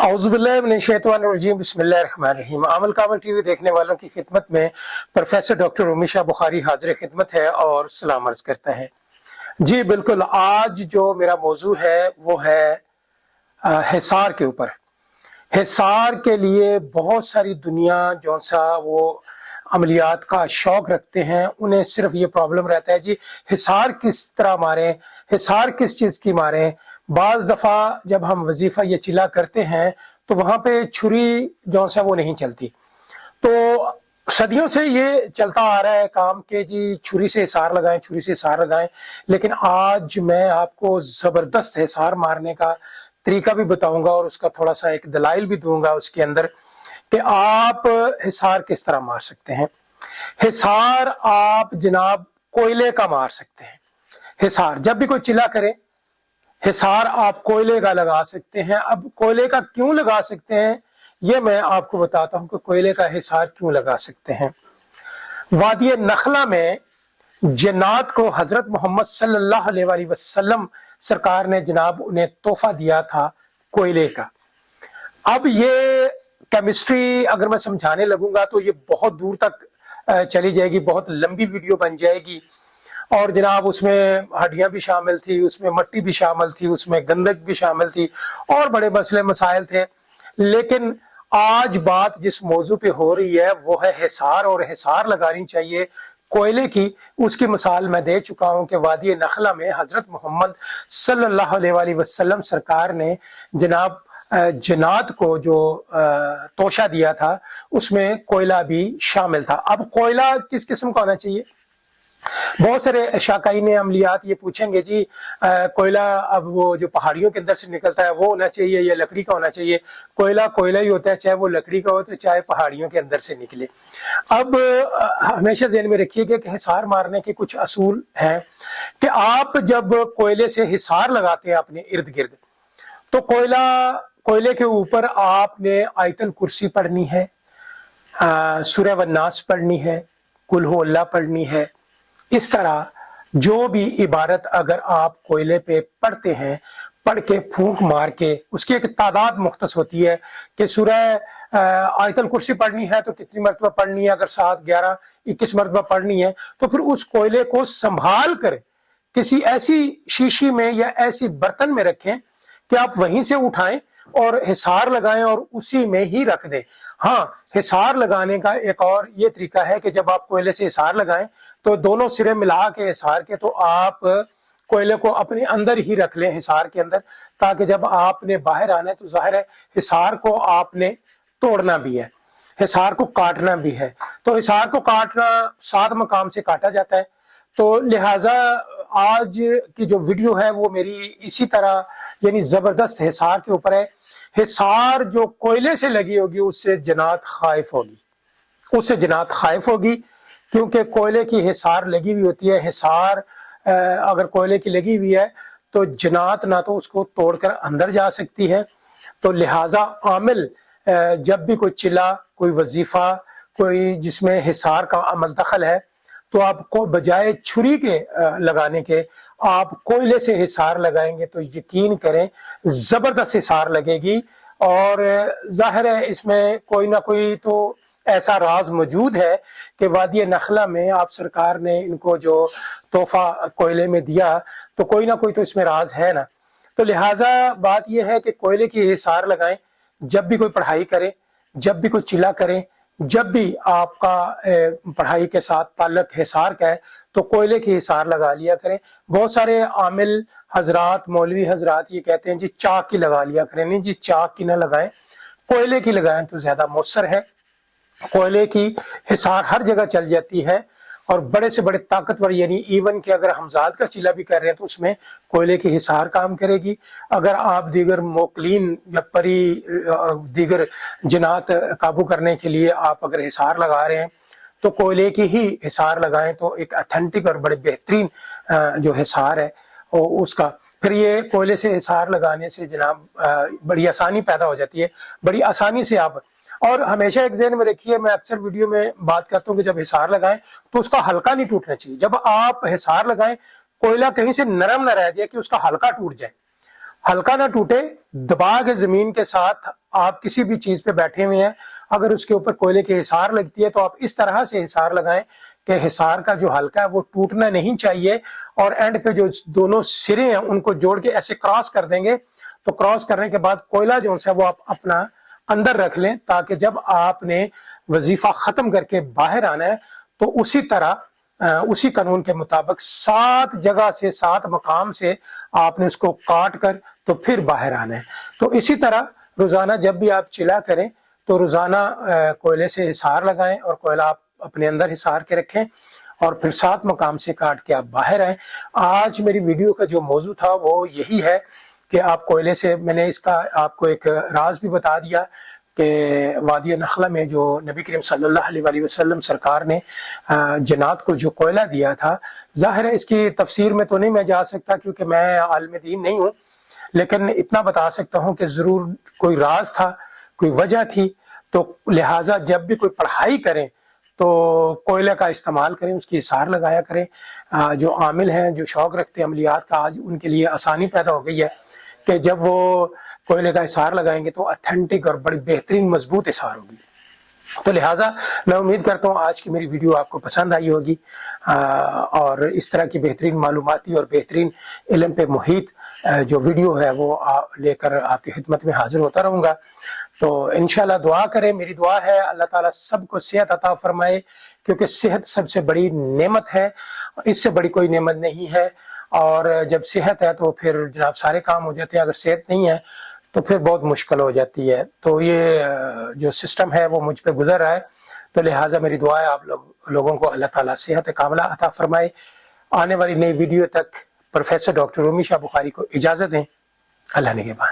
औज़ुबिल्लाहिमिनश्शैतानिर्रजीम बिस्मिल्लाहिर्रहमानिर्रहीम। आमल कामल टीवी देखने वालों की खिदमत में प्रोफेसर डॉक्टर उमीशा बुखारी हाजिर खिदमत है और सलाम अर्ज करता है। जी बिल्कुल, आज जो मेरा मौजू है वो है हिसार के ऊपर। हिसार के लिए बहुत सारी दुनिया जो सा वो अमलियात का शौक रखते हैं, उन्हें सिर्फ ये प्रॉब्लम रहता है जी हिसार किस तरह मारें, हिसार किस चीज़ की मारें। बाज़ दफ़ा जब हम वजीफ़ा ये चिल्ला करते हैं तो वहाँ पे छुरी जो सा वो नहीं चलती। तो सदियों से ये चलता आ रहा है काम के जी छुरी से हिसार लगाएं, छुरी से हिसार लगाएं। लेकिन आज मैं आपको ज़बरदस्त हिसार मारने का तरीका भी बताऊंगा और उसका थोड़ा सा एक दलाइल भी दूंगा उसके अंदर कि आप हिसार किस तरह मार सकते हैं। हिसार आप जनाब कोयले का मार सकते हैं। हिसार जब भी कोई चिल्ला करे, हिसार आप कोयले का लगा सकते हैं। अब कोयले का क्यों लगा सकते हैं ये मैं आपको बताता हूं कि कोयले का हिसार क्यों लगा सकते हैं। वादी नखला में जन्नात को हजरत मोहम्मद सल्लल्लाहु अलैहि वसल्लम सरकार ने जनाब उन्हें तोहफा दिया था कोयले का। अब ये केमिस्ट्री अगर मैं समझाने लगूंगा तो ये बहुत दूर तक चली जाएगी, बहुत लंबी वीडियो बन जाएगी। और जनाब उसमें हड्डियां भी शामिल थी, उसमें मट्टी भी शामिल थी, उसमें गंदक भी शामिल थी और बड़े मसले मसाइल थे। लेकिन आज बात जिस मौजू पे हो रही है वो है हिसार, और हिसार लगानी चाहिए कोयले की। उसकी मिसाल मैं दे चुका हूं कि वादी नखला में हजरत मोहम्मद सल्लल्लाहु अलैहि वसल्लम सरकार ने जनाब जन्नात को जो तोशा दिया था उसमें कोयला भी शामिल था। अब कोयला किस किस्म का होना चाहिए? बहुत सारे शाकाइन अमलियात ये पूछेंगे जी कोयला अब वो जो पहाड़ियों के अंदर से निकलता है वो होना चाहिए या लकड़ी का होना चाहिए? कोयला कोयला ही होता है, चाहे वो लकड़ी का हो तो चाहे पहाड़ियों के अंदर से निकले। अब हमेशा ज़हन में रखिएगा कि हिसार मारने के कुछ असूल हैं कि आप जब कोयले से हिसार लगाते हैं अपने इर्द गिर्द तो कोयले के ऊपर आपने आयतल कुर्सी पढ़नी है, सूरह वन्नास पढ़नी है, कुल हु अल्लाह पढ़नी है। इस तरह जो भी इबारत अगर आप कोयले पे पढ़ते हैं, पढ़ के फूंक मार के, उसकी एक तादाद मुख्तस होती है कि सूरह आयतल कुर्सी पढ़नी है तो कितनी मरतबा पढ़नी है, अगर 7, 11, 21 मरतबा पढ़नी है तो फिर उस कोयले को संभाल कर किसी ऐसी शीशी में या ऐसी बर्तन में रखें कि आप वहीं से उठाएं और हिसार लगाएं और उसी में ही रख दें। हाँ, हिसार लगाने का एक और ये तरीका है कि जब आप कोयले से हिसार लगाएं तो दोनों सिरे मिला के हिसार के तो आप कोयले को अपने अंदर ही रख लें हिसार के अंदर, ताकि जब आपने बाहर आना है तो जाहिर है हिसार को आपने तोड़ना भी है, हिसार को काटना भी है। तो हिसार को काटना 7 मकाम से काटा जाता है। तो लिहाजा आज की जो वीडियो है वो मेरी इसी तरह यानी जबरदस्त हिसार के ऊपर है। हिसार जो कोयले से लगी होगी उससे जन्नात खाइफ होगी, उससे जन्नात खाइफ होगी, क्योंकि कोयले की हिसार लगी हुई होती है। हिसार अगर कोयले की लगी हुई है तो जन्नात ना तो उसको तोड़कर अंदर जा सकती है। तो लिहाजा आमिल जब भी कोई चिल्ला, कोई वजीफा, कोई जिसमें हिसार का अमल दखल है तो आपको बजाय छुरी के लगाने के आप कोयले से हिसार लगाएंगे तो यकीन करें जबरदस्त हिसार लगेगी। और जाहिर है इसमें कोई ना कोई तो ऐसा राज मौजूद है कि वादी नखला में आप सरकार ने इनको जो तोहफा कोयले में दिया तो कोई ना कोई तो इसमें राज है ना। तो लिहाजा बात यह है कि कोयले की हिसार लगाएं जब भी कोई पढ़ाई करे, जब भी कोई चिल्ला करे, जब भी आपका पढ़ाई के साथ ताल्लुक हिसार का है तो कोयले की हिसार लगा लिया करें। बहुत सारे आमिल हजरात, मौलवी हजरात ये कहते हैं जी चाक की लगा लिया करें। नहीं जी, चाक की ना लगाएं, कोयले की लगाएं तो ज्यादा मौसर है। कोयले की हिसार हर जगह चल जाती है और बड़े से बड़े ताकतवर यानी इवन कि अगर हमजाद का चिल्ला भी कर रहे हैं तो उसमें कोयले की हिसार काम करेगी। अगर आप दीगर मोकलीन या परी दीगर जन्नात काबू करने के लिए आप अगर हिसार लगा रहे हैं तो कोयले की ही हिसार लगाएं तो एक अथेंटिक और बड़े बेहतरीन जो हिसार है उसका फिर ये कोयले से हिसार लगाने से जनाब बड़ी आसानी पैदा हो जाती है, बड़ी आसानी से आप। और हमेशा एक ज़हन में रखिए, मैं अक्सर वीडियो में बात करता हूँ कि जब हिसार लगाएं तो उसका हल्का नहीं टूटना चाहिए। जब आप हिसार लगाएं कोयला कहीं से नरम न रह जाए कि उसका हल्का टूट जाए। हल्का ना टूटे, दबा के जमीन के साथ आप किसी भी चीज पे बैठे हुए हैं, अगर उसके ऊपर कोयले की हिसार लगती है तो आप इस तरह से हिसार लगाएं कि हिसार का जो हल्का है वो टूटना नहीं चाहिए, और एंड पे जो दोनों सिरे हैं उनको जोड़ के ऐसे क्रॉस कर देंगे। तो क्रॉस करने के बाद कोयला जो है वो आप अपना अंदर रख लें, ताकि जब आपने वजीफा खत्म करके बाहर आना है तो उसी तरह उसी कानून के मुताबिक 7 जगह से 7 मकाम से आपने उसको काट कर तो फिर बाहर आना है। तो इसी तरह रोजाना जब भी आप चिला करें तो रोजाना कोयले से हिसार लगाएं और कोयला आप अपने अंदर हिसार के रखें, और फिर 7 मकाम से काट के आप बाहर आए। आज मेरी वीडियो का जो मौजू था वो यही है कि आप कोयले से, मैंने इसका आपको एक राज भी बता दिया कि वादी नखला में जो नबी करीम सल्लल्लाहु अलैहि वसल्लम सरकार ने जन्नत को जो कोयला दिया था, जाहिर है इसकी तफसीर में तो नहीं मैं जा सकता क्योंकि मैं आलिम दीन नहीं हूँ, लेकिन इतना बता सकता हूँ कि जरूर कोई राज था, कोई वजह थी। तो लिहाजा जब भी कोई पढ़ाई करें तो कोयले का इस्तेमाल करें, उसकी हिसार लगाया करें। जो आमिल हैं, जो शौक रखते हैं अमलियात का, आज उनके लिए आसानी पैदा हो गई है कि जब वो कोयले का हिसार लगाएंगे तो ऑथेंटिक और बड़ी बेहतरीन मजबूत हिसार होगी। तो लिहाजा मैं उम्मीद करता हूँ आज की मेरी वीडियो आपको पसंद आई होगी, और इस तरह की बेहतरीन मालूमाती और बेहतरीन इल्म पे मुहित जो वीडियो है वो लेकर आपकी खिदमत में हाजिर होता रहूँगा। तो इंशाल्लाह दुआ करें, मेरी दुआ है अल्लाह ताला सबको सेहत अता फरमाए, क्योंकि सेहत सबसे बड़ी नेमत है, इससे बड़ी कोई नेमत नहीं है। और जब सेहत है तो फिर जनाब सारे काम हो जाते हैं, अगर सेहत नहीं है तो फिर बहुत मुश्किल हो जाती है। तो ये जो सिस्टम है वो मुझ पे गुजर रहा है, तो लिहाजा मेरी दुआ है आप लोगों को अल्लाह ताला सेहत कामिला अता फरमाए। आने वाली नई वीडियो तक प्रोफेसर डॉक्टर रूमी शाह बुखारी को इजाजत दें। अल्लाह निगहबान।